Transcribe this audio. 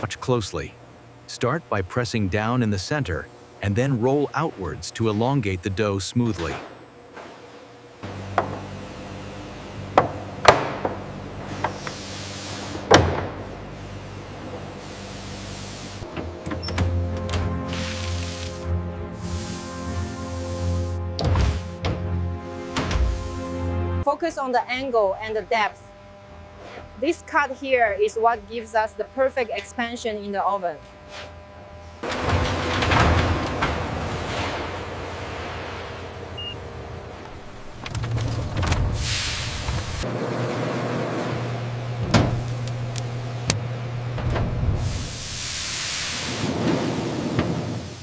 Watch closely. Start by pressing down in the center and then roll outwards to elongate the dough smoothly. Focus on the angle and the depth. This cut here is what gives us the perfect expansion in the oven.